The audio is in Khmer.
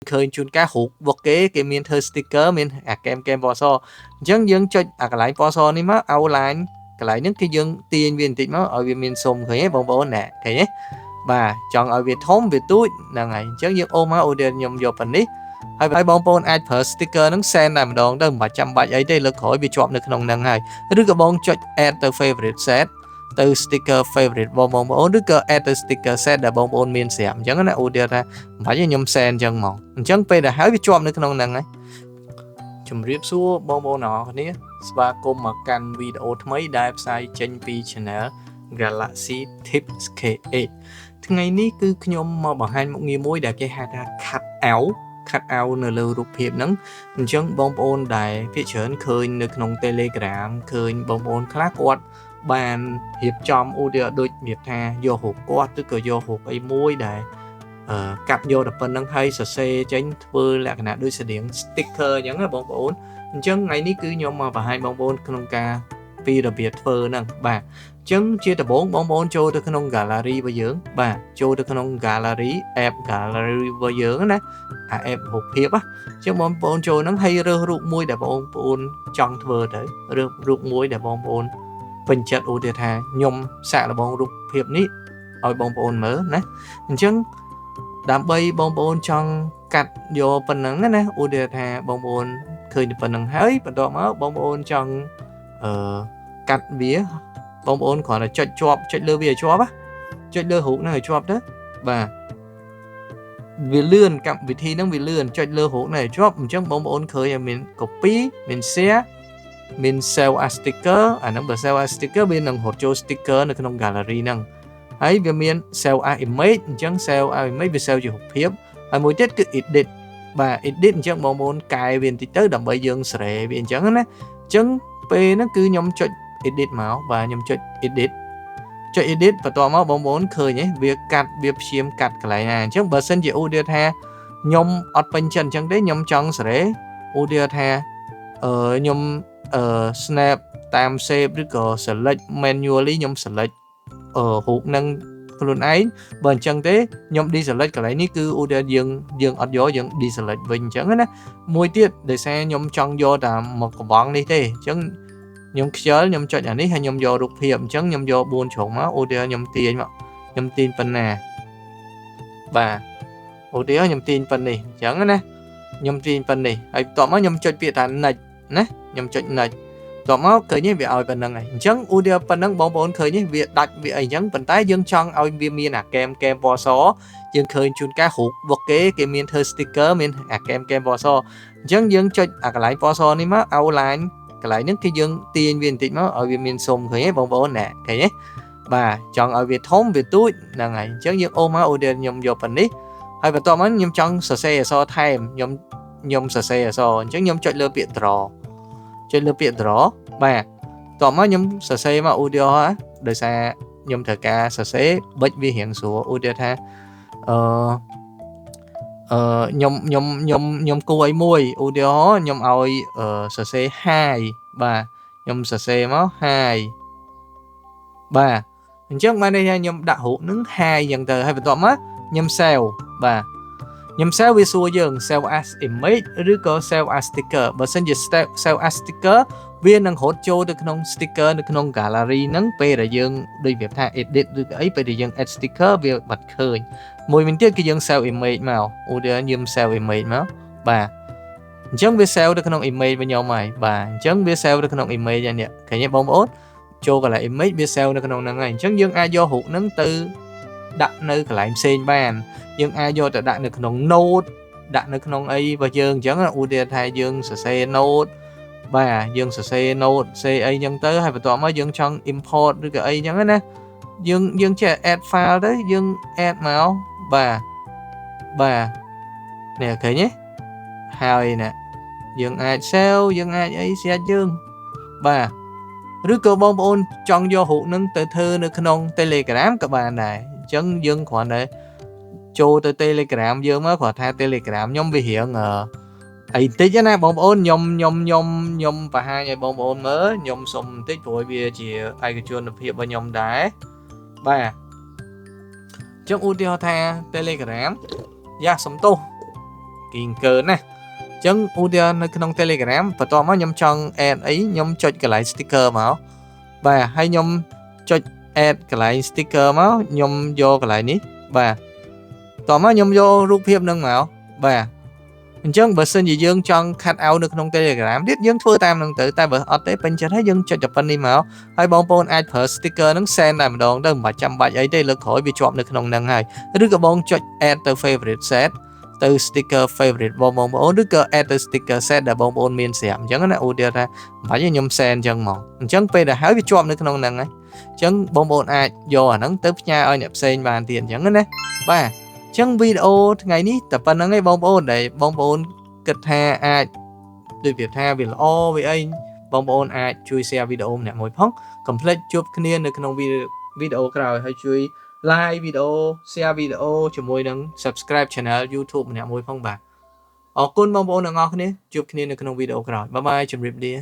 เคยจุนก้าหูบกเก๋เมียนเธอสติกเกอร์เมียนเกมปอซอจังยังจดกหลายปอซอนี่มั้งเอาไลน์กหลายนึกที่ยังตีนเวียนติดมั้งเอาเวียนเมียนสมเคยให้บองแหน่เคยเนี่ยบ่าจองเอาเวียนทอมเวียนตุ้ยนั่งไงจังยังโอมาโอเดียนยมโยปันนี้ให้บองปอนแอดเพิร์สติกเกอร์นั่งแซนได้มาดองได้มาจำใบไอ้ได้เลิกขอไปจอบในขนมนั่งให้หรือกับบองจดแอดตัว favorite set ตัวสติกเกอร์ favorite บองหรือก็แอดตัวสติกเกอร์ set ได้บองปอนเมียนเสียมจังนั้นโอเดียนะหมายถึงยมแซนจังมองจังไปได้หายไปจอบในขนมนั่งไงជំរាបសួរបងប្អូនទាំងអស់គ្នាស្វាគមន៍មកកាន់វីដេអូថ្មីដែលផ្សាយចេញពី Channel Galaxy Tips KA ថ្ងៃនេះគឺខ្ញុំមកបង្ហាញមុខងារមួយដែលគេហៅថា cut out នៅលើរូបភាពហ្នឹងអញ្ចឹងបងប្អូនដែលភាគច្រើនឃើញនៅក្នុង Telegram ឃើញបងប្អូនខ្លះគាត់បានរៀបចំឧទាហរណ៍ដូចរៀបថាយករូបគាត់ឬក៏យករូបអីមួយដែលកាត់យកតែប៉ុណ្្នឹងហើយសរសេរចេញធ្វើលក្ខណៈដូចស្តៀង sticker អញ្ចឹងណាបងប្អូនអញ្ចឹងថ្ងៃនេះគឺខ្ញុំមកបង្ហាញបងប្អូនក្នុងការពីរបៀបធ្វើហ្នឹងបាទអញ្ចឹងជាដំបូងបងប្អូនចូលទៅក្នុង gallery របស់យើងបាទចូលទៅក្នុង gallery app gallery របស់យើងណាអា app រូបភាពអញ្ចឹងបងប្អូនចូលហ្នឹងហើយរើសរូបមួយដែលបងប្អូនចង់ធ្វើទៅរើសរូបមួយដែលបងប្អូនពេញចិត្តឧទាហរណ៍ថាខ្ញុំសាកល្បងរូបភាពនេះឲ្យបងប្អូនមើលណាអញ្ចឹងដើម្បីបងប្អូនចង់កាត់យកប៉ុណ្ណឹងណាឧទាហរណ៍ថាបងប្អូនឃើញប៉ុណ្ណឹងហើយបន្ទាប់មកបងប្អូនចង់កាត់វាបងប្អូនគ្រាន់តែចុចជាប់ចុចលើវាឲ្យជាប់ចុចលើរូបហ្នឹងឲ្យជាប់ទៅបាទវាលឿនកម្មវិធីហ្នឹងវាលឿនចុចលើរូបហ្នឹងឲ្យជាប់អញ្ចឹងបងប្អូនឃើញឲ្យមាន copy មាន share មាន save as sticker អាហ្នឹងបើ save as sticker វានឹងរត់ចូល sticker នៅក្នុង gallery ហ្នឹងហើយវាមាន save as image អញ្ចឹង save as image វា save ជារូបភាពហើយមួយទៀតគឺ edit បាទ edit អញ្ចឹងបងប្អូនកែវាបន្តិចទៅដើម្បីយើងសេរីវាអញ្ចឹងណាអញ្ចឹងពេលហ្នឹងគឺខ្ញុំចុច edit មកបាទខ្ញុំចុច edit បន្ទាប់មកបងប្អូនឃើញវាកាត់វាព្យាយាមកាត់កន្លែងណាអញ្ចឹងបើសិនជាឧទាហរណ៍ថាខ្ញុំអត់ពេញចិត្តអញ្ចឹងទេខ្ញុំចង់សេរីឧទាហរណ៍ថាខ្ញុំsnap តាម save ឬក៏ select manually ខ្ញុំ select រូបនឹងខ្លួនឯងបើអញ្ចឹងទេខ្ញុំ deselect កន្លែងនេះគឺឧទាហរណ៍យើងអត់យកយើង deselect វិញអញ្ចឹងណាមួយទៀតដោយសារខ្ញុំចង់យកតែមកកំងនេះទេអញ្ចឹងខ្ញុំខ្ជិលខ្ញុំចុចអានេះហើយខ្ញុំយករូបភាពអញ្ចឹងខ្ញុំយក4ជ្រុងមកឧទាហរណ៍ខ្ញុំទាញប៉ុណ្ណាបាទឧទាហរណ៍ខ្ញុំទាញប៉ុណ្នេះអញ្ចឹងណាខ្ញុំទាញប៉ុណ្នេះហើយបន្ទាប់មកខ្ញុំចុចពាក្យថា next ណាខ្ញុំចុច nextតោះមកឃើញវាឲ្យប៉ុណ្្នឹងហើយអញ្ចឹងឧទាហរណ៍ប៉ុណ្្នឹងបងប្អូនឃើញវាដាច់វាអីអញ្ចឹងប៉ុន្តែយើងចង់ឲ្យវាមានអាកែមពណ៌សយើងឃើញជួនកាលរូបរបស់គេមានធ្វើ sticker មានអាកែមពណ៌សអញ្ចឹងយើងចុចអាកន្លែងពណ៌សនេះមក outline កន្លែងហ្នឹងគឺយើងទាញវាបន្តិចមកឲ្យវាមានសុំឃើញទេបងប្អូនណែឃើញទេបាទចង់ឲ្យវាធំវាទូចហ្នឹងហើយអញ្ចឹងយើងអូសមកឧទាហរណ៍ខ្ញុំយកប៉ុណ្នេះហើយបន្ទាប់មកខ្ញុំចង់សរសេរអក្សរថែមខ្ញុំសរសេរអក្សរអញ្ចឹងខ្ញុំចុចលើពាក្យ draw បាទតោះមកខ្ញុំសរសេរមកឧទាហរណ៍ដោយសារខ្ញុំត្រូវការសរសេរបិចវារៀងស្រួលឧទាហរណ៍ថាខ្ញុំគួរអីមួយឧទាហរណ៍ខ្ញុំឲ្យសរសេរ hi បាទខ្ញុំសរសេរមក hi បាទអញ្ចឹងបានន័យថាខ្ញុំដាក់រូបនឹង hi អញ្ចឹងទៅហើយបន្ទាប់មកខ្ញុំ save បាទខ្ញុំ save វាសួរយើង save as image ឬក៏ save as sticker បើសិនជា save as sticker វានឹងរត់ចូលទៅក្នុង sticker នៅក្នុង gallery ហ្នឹងពេលដែលយើងដូចវាថា edit ឬក៏អីពេលដែលយើង add sticker វាបាត់ឃើញមួយវិញទៀតគឺយើង save image មកឧទាហរណ៍យើង save image មកបាទអញ្ចឹងវា save ទៅក្នុង image របស់ខ្ញុំហើយបាទអញ្ចឹងវា save ទៅក្នុង image ហ្នឹងឃើញទេបងប្អូនចូលកន្លែង image វា save នៅក្នុងហ្នឹងហើយអញ្ចឹងយើងអាចយករូបហ្នឹងទៅដាក់នៅកន្លែងផ្សេងបានយើងអាចយកទៅដាក់នៅក្នុង note ដាក់នៅក្នុងអីរបស់យើងអញ្ចឹងឧទាហរណ៍ថាយើងសរសេរ note បាទយើងសរសេរ note សេអីអញ្ចឹងទៅហើយបន្ទាប់មកយើងចង់ import ឬក៏អីអញ្ចឹងណាយើងចេះ add file ទៅយើង add មកបាទនេះឃើញទេហើយណាយើងអាច save យើងអាចអីស្រាប់យើងបាទឬក៏បងប្អូនចង់យករូបនឹងទៅធ្វើនៅក្នុង Telegram ក៏បានដែរអញ្ចឹងយើងគ្រាន់តែចូលទៅ Telegram យើងមកគ្រាន់ថា Telegram ខ្ញុំវារៀងអីតិចណាបងប្អូនខ្ញុំបង្ហាញឲ្យបងប្អូនមើលខ្ញុំសុំបន្តិចព្រោះវាជាឯកជនភាពរបស់ខ្ញុំដែរបាទអញ្ចឹងឧទាហរណ៍ថា Telegram យ៉ាសុំទោស working កើណាចឹងឧទាហរណ៍នៅក្នុង Telegram បន្ទាប់មកខ្ញុំចង់ add អីខ្ញុំចុចកន្លែង sticker មកបាទហើយខ្ញុំចុច add កន្លែង sticker មកខ្ញុំយកកន្លែងនេះបាទតោះមកខ្ញុំយករូបភាពនឹងមកបាទអញ្ចឹងបើសិនជាយើងចង់ cut out នៅក្នុង Telegram ទៀតយើងធ្វើតាមនឹងទៅតែបើអត់ទេពេញចិត្តហើយយើងចុចតែប៉ុណ្្នេះមកហើយបងប្អូនអាចប្រើ sticker ហ្នឹង send តែម្ដងទៅមិនបាច់ចាំបាច់អីទេលើកក្រោយវាជាប់នៅក្នុងហ្នឹងហើយឬក៏បងចុច add ទៅ favorite set ទៅ sticker favorite បងប្អូនឬក៏ add ទៅ sticker set ដែលបងប្អូនមានស្រាប់អញ្ចឹងណាឧទាហរណ៍ថាមិនបាច់ខ្ញុំ send អញ្ចឹងមកអញ្ចឹងពេលដែលហើយវាជាប់នៅក្នុងហ្នឹងហើយអញ្ចឹងបងប្អូនអាចយកអាហ្នឹងទៅផ្ញើឲ្យអ្នកផ្សេងបានទៀតអញ្ចឹងណាបាទអញ្ចឹងវីដេអូថ្ងៃនេះតែប៉ុណ្្នឹងឯងបងប្អូនដែលបងប្អូនគិតថាអាចដូចវាថាវាល្អវាអីបងប្អូនអាចជួយ share វីដេអូម្នាក់មួយផងកុំភ្លេចជួបគ្នានៅក្នុងវីដេអូក្រោយហើយជួយ like វីដេអូ share វីដេអូជាមួយនឹង subscribe channel YouTube ម្នាក់មួយផងបាទអរគុណបងប្អូនទាំងអស់គ្នាជួបគ្នានៅក្នុងវីដេអូក្រោយបាយបាយជម្រាបលា